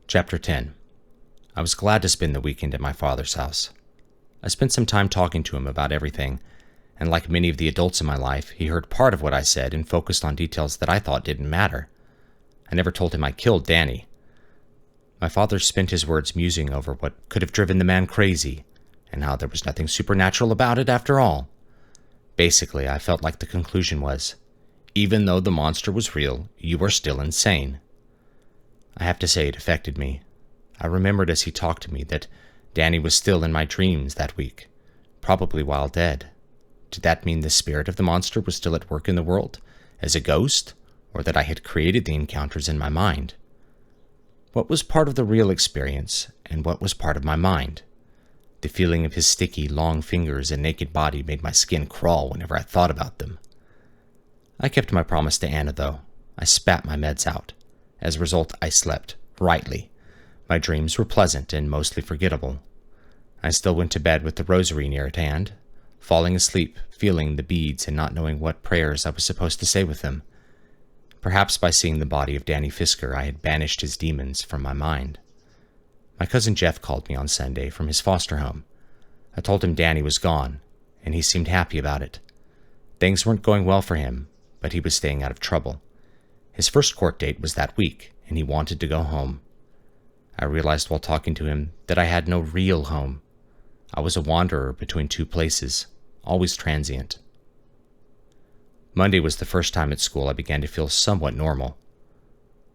Chapter 10. I was glad to spend the weekend at my father's house. I spent some time talking to him about everything, and like many of the adults in my life, he heard part of what I said and focused on details that I thought didn't matter. I never told him I killed Danny. My father spent his words musing over what could have driven the man crazy, and how there was nothing supernatural about it after all. Basically, I felt like the conclusion was, even though the monster was real, you are still insane. I have to say it affected me. I remembered as he talked to me that Danny was still in my dreams that week, probably while dead. Did that mean the spirit of the monster was still at work in the world, as a ghost, or that I had created the encounters in my mind? What was part of the real experience, and what was part of my mind? The feeling of his sticky, long fingers and naked body made my skin crawl whenever I thought about them. I kept my promise to Anna, though. I spat my meds out. As a result, I slept, rightly. My dreams were pleasant and mostly forgettable. I still went to bed with the rosary near at hand, falling asleep, feeling the beads and not knowing what prayers I was supposed to say with them. Perhaps by seeing the body of Danny Fisker, I had banished his demons from my mind. My cousin Jeff called me on Sunday from his foster home. I told him Danny was gone, and he seemed happy about it. Things weren't going well for him, but he was staying out of trouble. His first court date was that week, and he wanted to go home. I realized while talking to him that I had no real home. I was a wanderer between two places, always transient. Monday was the first time at school I began to feel somewhat normal.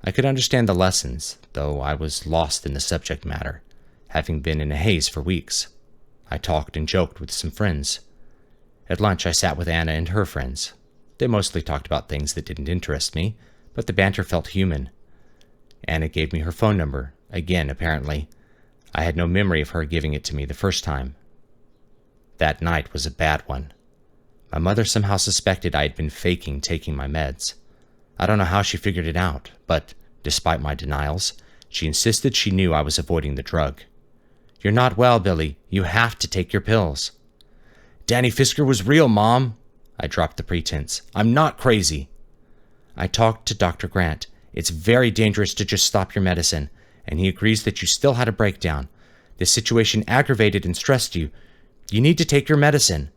I could understand the lessons, though I was lost in the subject matter, having been in a haze for weeks. I talked and joked with some friends. At lunch I sat with Anna and her friends. They mostly talked about things that didn't interest me, but the banter felt human. Anna gave me her phone number, again apparently. I had no memory of her giving it to me the first time. That night was a bad one. My mother somehow suspected I had been faking taking my meds. I don't know how she figured it out, but despite my denials, she insisted she knew I was avoiding the drug. "You're not well, Billy. You have to take your pills." "Danny Fisker was real, Mom." I dropped the pretense. "I'm not crazy." "I talked to Dr. Grant. It's very dangerous to just stop your medicine, and he agrees that you still had a breakdown. This situation aggravated and stressed you. You need to take your medicine."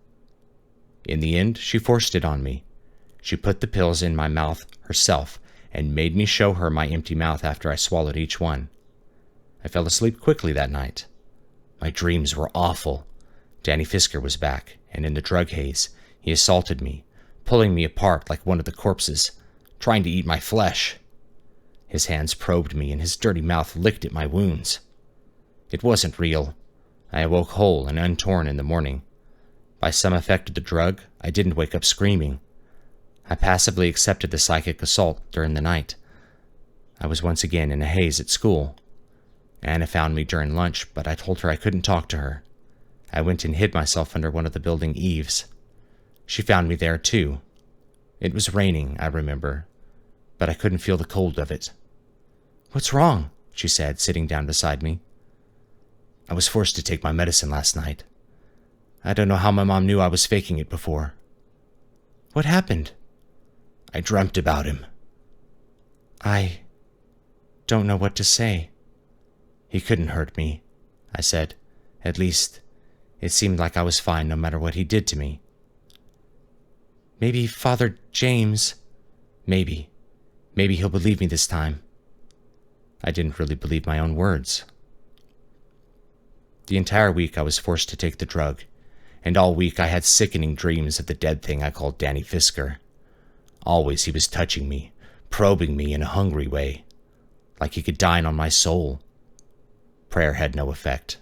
In the end, she forced it on me. She put the pills in my mouth herself and made me show her my empty mouth after I swallowed each one. I fell asleep quickly that night. My dreams were awful. Danny Fisker was back, and in the drug haze, he assaulted me, pulling me apart like one of the corpses, trying to eat my flesh. His hands probed me, and his dirty mouth licked at my wounds. It wasn't real. I awoke whole and untorn in the morning. By some effect of the drug, I didn't wake up screaming. I passively accepted the psychic assault during the night. I was once again in a haze at school. Anna found me during lunch, but I told her I couldn't talk to her. I went and hid myself under one of the building eaves. She found me there, too. It was raining, I remember, but I couldn't feel the cold of it. "What's wrong?" she said, sitting down beside me. "I was forced to take my medicine last night. I don't know how my mom knew I was faking it before." "What happened?" "I dreamt about him." "I don't know what to say." "He couldn't hurt me," I said. "At least, it seemed like I was fine no matter what he did to me." "Maybe Father James..." Maybe he'll believe me this time." I didn't really believe my own words. The entire week I was forced to take the drug, and all week I had sickening dreams of the dead thing I called Danny Fisker. Always he was touching me, probing me in a hungry way, like he could dine on my soul. Prayer had no effect.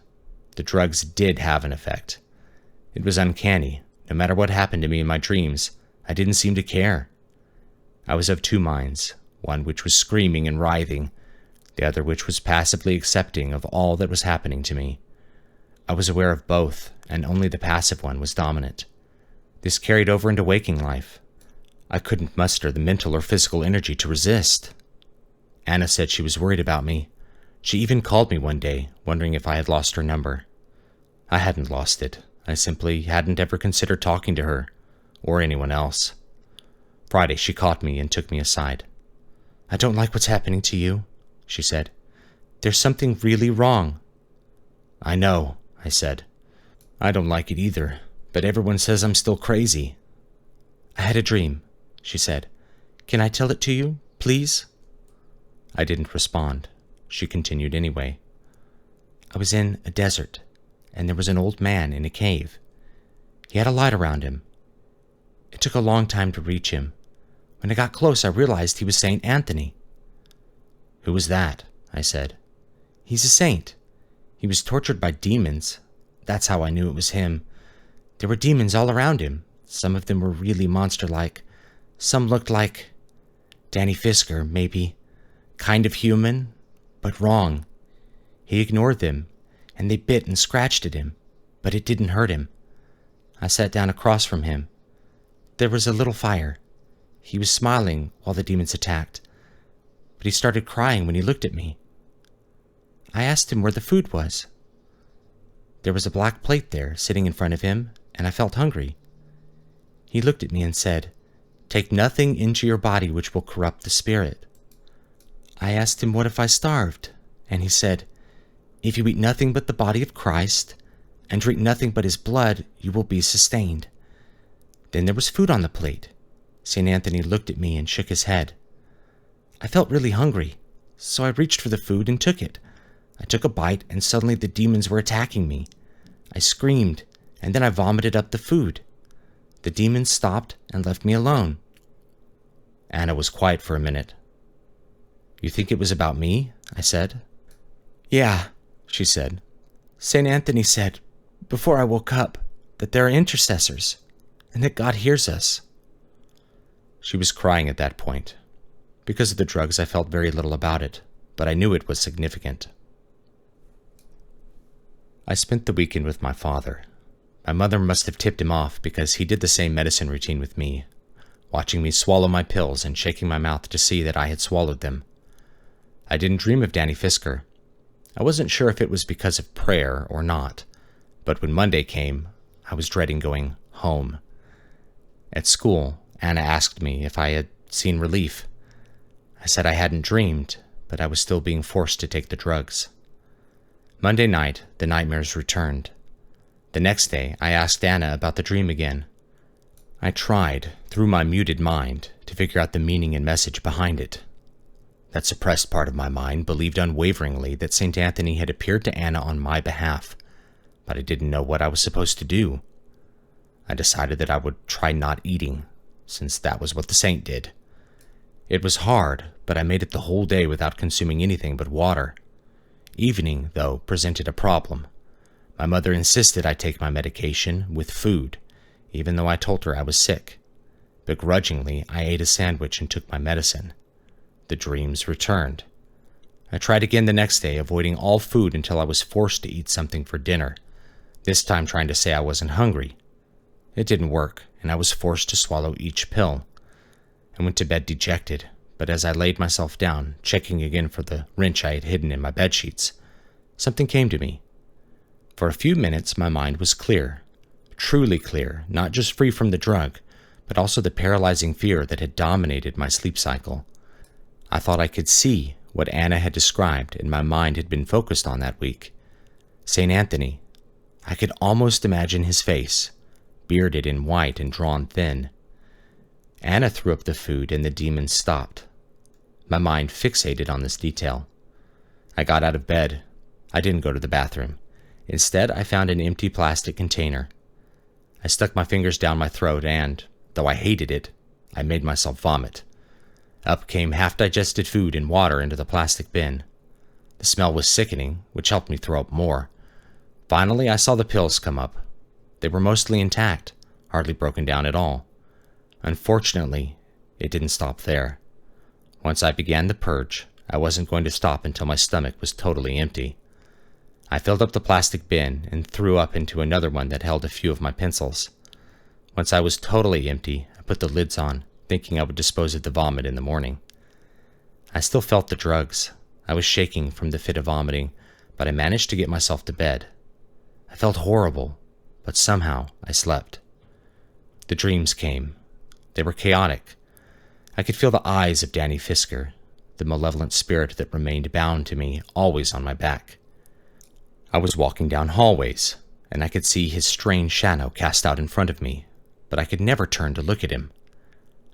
The drugs did have an effect. It was uncanny. No matter what happened to me in my dreams, I didn't seem to care. I was of two minds, one which was screaming and writhing, the other which was passively accepting of all that was happening to me. I was aware of both, and only the passive one was dominant. This carried over into waking life. I couldn't muster the mental or physical energy to resist. Anna said she was worried about me. She even called me one day, wondering if I had lost her number. I hadn't lost it. I simply hadn't ever considered talking to her, or anyone else. Friday, she caught me and took me aside. "I don't like what's happening to you," she said. There's something really wrong." "I know," I said. "I don't like it either, but everyone says I'm still crazy." "I had a dream," she said. "Can I tell it to you, please?" I didn't respond. She continued anyway. "I was in a desert, and there was an old man in a cave. He had a light around him. It took a long time to reach him. When I got close, I realized he was Saint Anthony." "Who was that?" I said. "He's a saint. He was tortured by demons. That's how I knew it was him. There were demons all around him. Some of them were really monster-like. Some looked like Danny Fisker, maybe. Kind of human, but wrong. He ignored them, and they bit and scratched at him, but it didn't hurt him. I sat down across from him. There was a little fire. He was smiling while the demons attacked, but he started crying when he looked at me. I asked him where the food was. There was a black plate there sitting in front of him, and I felt hungry. He looked at me and said, 'Take nothing into your body which will corrupt the spirit.' I asked him what if I starved, and he said, 'If you eat nothing but the body of Christ, and drink nothing but his blood, you will be sustained.' Then there was food on the plate. St. Anthony looked at me and shook his head. I felt really hungry, so I reached for the food and took it. I took a bite, and suddenly the demons were attacking me. I screamed, and then I vomited up the food. The demons stopped and left me alone." Anna was quiet for a minute. "You think it was about me?" I said. "Yeah," she said. "St. Anthony said, before I woke up, that there are intercessors, and that God hears us." She was crying at that point. Because of the drugs, I felt very little about it, but I knew it was significant. I spent the weekend with my father. My mother must have tipped him off because he did the same medicine routine with me, watching me swallow my pills and shaking my mouth to see that I had swallowed them. I didn't dream of Danny Fisker. I wasn't sure if it was because of prayer or not, but when Monday came, I was dreading going home. At school, Anna asked me if I had seen relief. I said I hadn't dreamed, but I was still being forced to take the drugs. Monday night, the nightmares returned. The next day, I asked Anna about the dream again. I tried, through my muted mind, to figure out the meaning and message behind it. That suppressed part of my mind believed unwaveringly that St. Anthony had appeared to Anna on my behalf, but I didn't know what I was supposed to do. I decided that I would try not eating, since that was what the saint did. It was hard, but I made it the whole day without consuming anything but water. Evening, though, presented a problem. My mother insisted I take my medication with food, even though I told her I was sick. Begrudgingly, I ate a sandwich and took my medicine. The dreams returned. I tried again the next day, avoiding all food until I was forced to eat something for dinner, this time trying to say I wasn't hungry. It didn't work, and I was forced to swallow each pill. I went to bed dejected, but as I laid myself down, checking again for the wrench I had hidden in my bedsheets, something came to me. For a few minutes, my mind was clear, truly clear, not just free from the drug, but also the paralyzing fear that had dominated my sleep cycle. I thought I could see what Anna had described and my mind had been focused on that week. St. Anthony. I could almost imagine his face, bearded and white and drawn thin. Anna threw up the food and the demons stopped. My mind fixated on this detail. I got out of bed. I didn't go to the bathroom. Instead, I found an empty plastic container. I stuck my fingers down my throat and, though I hated it, I made myself vomit. Up came half-digested food and water into the plastic bin. The smell was sickening, which helped me throw up more. Finally, I saw the pills come up. They were mostly intact, hardly broken down at all. Unfortunately, it didn't stop there. Once I began the purge, I wasn't going to stop until my stomach was totally empty. I filled up the plastic bin and threw up into another one that held a few of my pencils. Once I was totally empty, I put the lids on, thinking I would dispose of the vomit in the morning. I still felt the drugs. I was shaking from the fit of vomiting, but I managed to get myself to bed. I felt horrible, but somehow I slept. The dreams came. They were chaotic. I could feel the eyes of Danny Fisker. the malevolent spirit that remained bound to me, always on my back. I was walking down hallways, and I could see his strange shadow cast out in front of me, but I could never turn to look at him.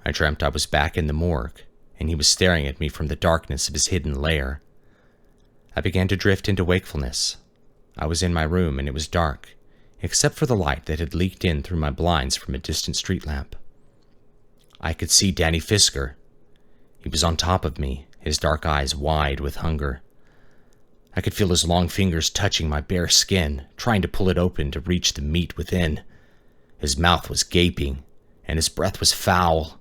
I dreamt I was back in the morgue, and he was staring at me from the darkness of his hidden lair. I began to drift into wakefulness. I was in my room, and it was dark, except for the light that had leaked in through my blinds from a distant street lamp. I could see Danny Fisker. He was on top of me, his dark eyes wide with hunger. I could feel his long fingers touching my bare skin, trying to pull it open to reach the meat within. His mouth was gaping, and his breath was foul.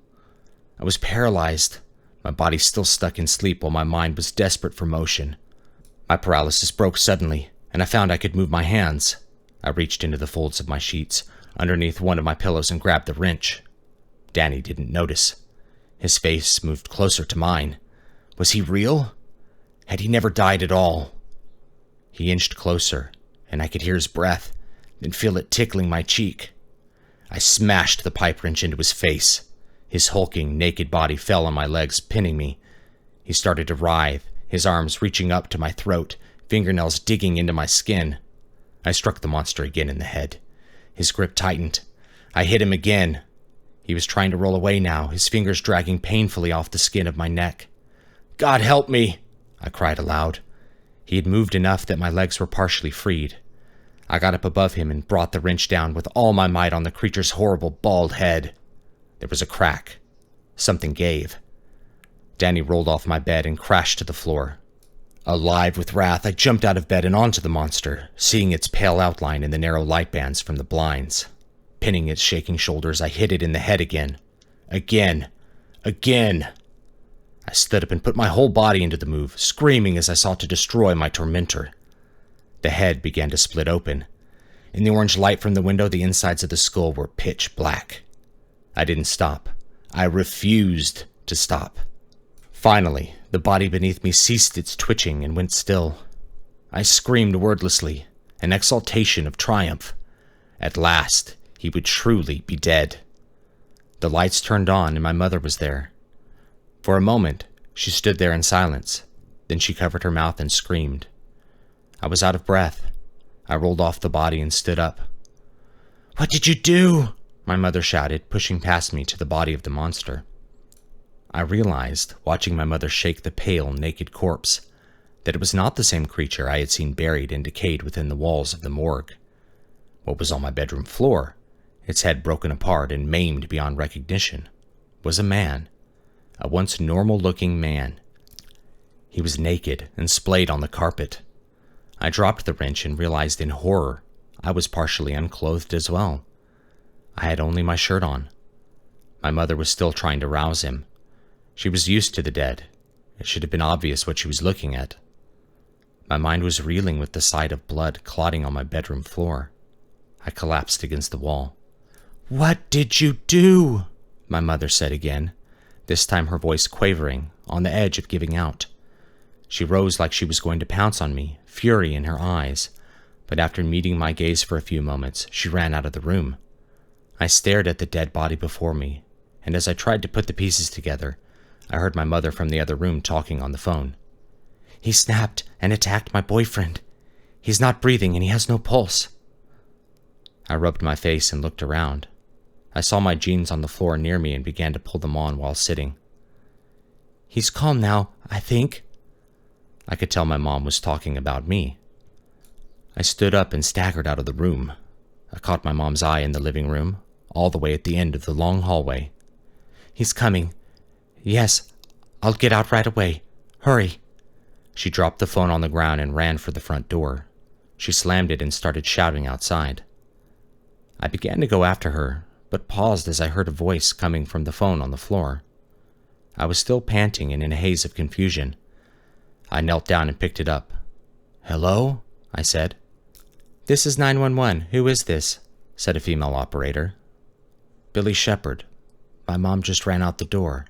I was paralyzed, my body still stuck in sleep while my mind was desperate for motion. My paralysis broke suddenly, and I found I could move my hands. I reached into the folds of my sheets, underneath one of my pillows, and grabbed the wrench. Danny didn't notice. His face moved closer to mine. Was he real? Had he never died at all? He inched closer, and I could hear his breath, then feel it tickling my cheek. I smashed the pipe wrench into his face. His hulking, naked body fell on my legs, pinning me. He started to writhe, his arms reaching up to my throat, fingernails digging into my skin. I struck the monster again in the head. His grip tightened. I hit him again. He was trying to roll away now, his fingers dragging painfully off the skin of my neck. "God help me!" I cried aloud. He had moved enough that my legs were partially freed. I got up above him and brought the wrench down with all my might on the creature's horrible bald head. There was a crack. Something gave. Danny rolled off my bed and crashed to the floor. Alive with wrath, I jumped out of bed and onto the monster, seeing its pale outline in the narrow light bands from the blinds. Pinning its shaking shoulders, I hit it in the head again. Again. I stood up and put my whole body into the move, screaming as I sought to destroy my tormentor. The head began to split open. In the orange light from the window, the insides of the skull were pitch black. I didn't stop. I refused to stop. Finally, the body beneath me ceased its twitching and went still. I screamed wordlessly, an exultation of triumph. At last, he would truly be dead. The lights turned on and my mother was there. For a moment, she stood there in silence. Then she covered her mouth and screamed. I was out of breath. I rolled off the body and stood up. "What did you do?" my mother shouted, pushing past me to the body of the monster. I realized, watching my mother shake the pale, naked corpse, that it was not the same creature I had seen buried and decayed within the walls of the morgue. What was on my bedroom floor, its head broken apart and maimed beyond recognition, was a man, a once normal-looking man. He was naked and splayed on the carpet. I dropped the wrench and realized in horror I was partially unclothed as well. I had only my shirt on. My mother was still trying to rouse him. She was used to the dead. It should have been obvious what she was looking at. My mind was reeling with the sight of blood clotting on my bedroom floor. I collapsed against the wall. "What did you do?" my mother said again, this time her voice quavering, on the edge of giving out. She rose like she was going to pounce on me, fury in her eyes, but after meeting my gaze for a few moments, she ran out of the room. I stared at the dead body before me, and as I tried to put the pieces together, I heard my mother from the other room talking on the phone. "He snapped and attacked my boyfriend. He's not breathing and he has no pulse." I rubbed my face and looked around. I saw my jeans on the floor near me and began to pull them on while sitting. "He's calm now, I think." I could tell my mom was talking about me. I stood up and staggered out of the room. I caught my mom's eye in the living room, all the way at the end of the long hallway. "He's coming. Yes, I'll get out right away. Hurry." She dropped the phone on the ground and ran for the front door. She slammed it and started shouting outside. I began to go after her, but paused as I heard a voice coming from the phone on the floor. I was still panting and in a haze of confusion. I knelt down and picked it up. "Hello?" I said. "This is 911. Who is this?" said a female operator. "Billy Shepard. My mom just ran out the door."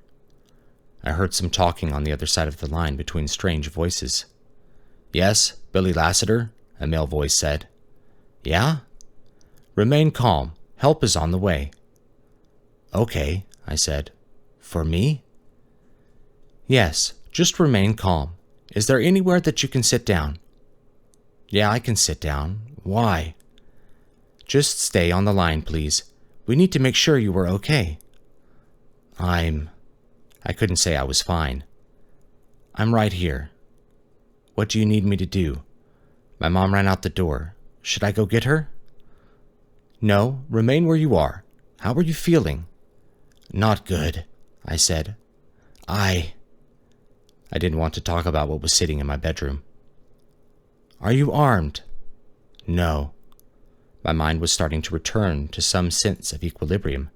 I heard some talking on the other side of the line between strange voices. "Yes, Billy Lassiter," a male voice said. "Yeah?" "Remain calm. Help is on the way." "Okay," I said. "For me?" "Yes, Just remain calm. Is there anywhere that you can sit down?" "Yeah, I can sit down. Why?" "Just stay on the line, please. We need to make sure you were okay." I couldn't say I was fine. "I'm right here." "What do you need me to do?" "My mom ran out the door. Should I go get her?" "No, remain where you are. How are you feeling?" "Not good," I said. I didn't want to talk about what was sitting in my bedroom. "Are you armed?" "No." My mind was starting to return to some sense of equilibrium.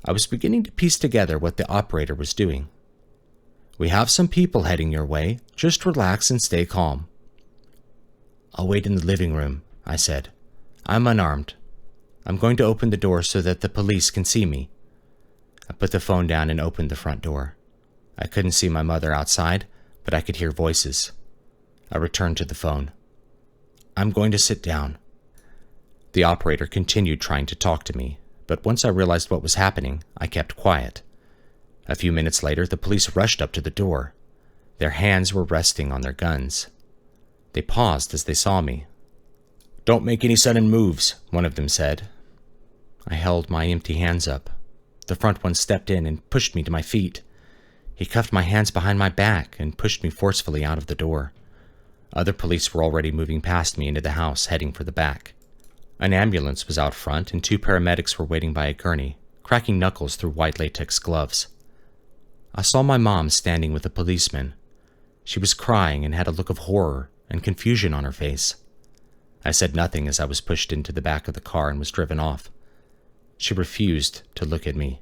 I was beginning to piece together what the operator was doing. "We have some people heading your way. Just relax and stay calm." "I'll wait in the living room," I said. "I'm unarmed. I'm going to open the door so that the police can see me." I put the phone down and opened the front door. I couldn't see my mother outside, but I could hear voices. I returned to the phone. "I'm going to sit down." The operator continued trying to talk to me, but once I realized what was happening, I kept quiet. A few minutes later, the police rushed up to the door. Their hands were resting on their guns. They paused as they saw me. "Don't make any sudden moves," one of them said. I held my empty hands up. The front one stepped in and pushed me to my feet. He cuffed my hands behind my back and pushed me forcefully out of the door. Other police were already moving past me into the house, heading for the back. An ambulance was out front, and 2 paramedics were waiting by a gurney, cracking knuckles through white latex gloves. I saw my mom standing with a policeman. She was crying and had a look of horror and confusion on her face. I said nothing as I was pushed into the back of the car and was driven off. She refused to look at me.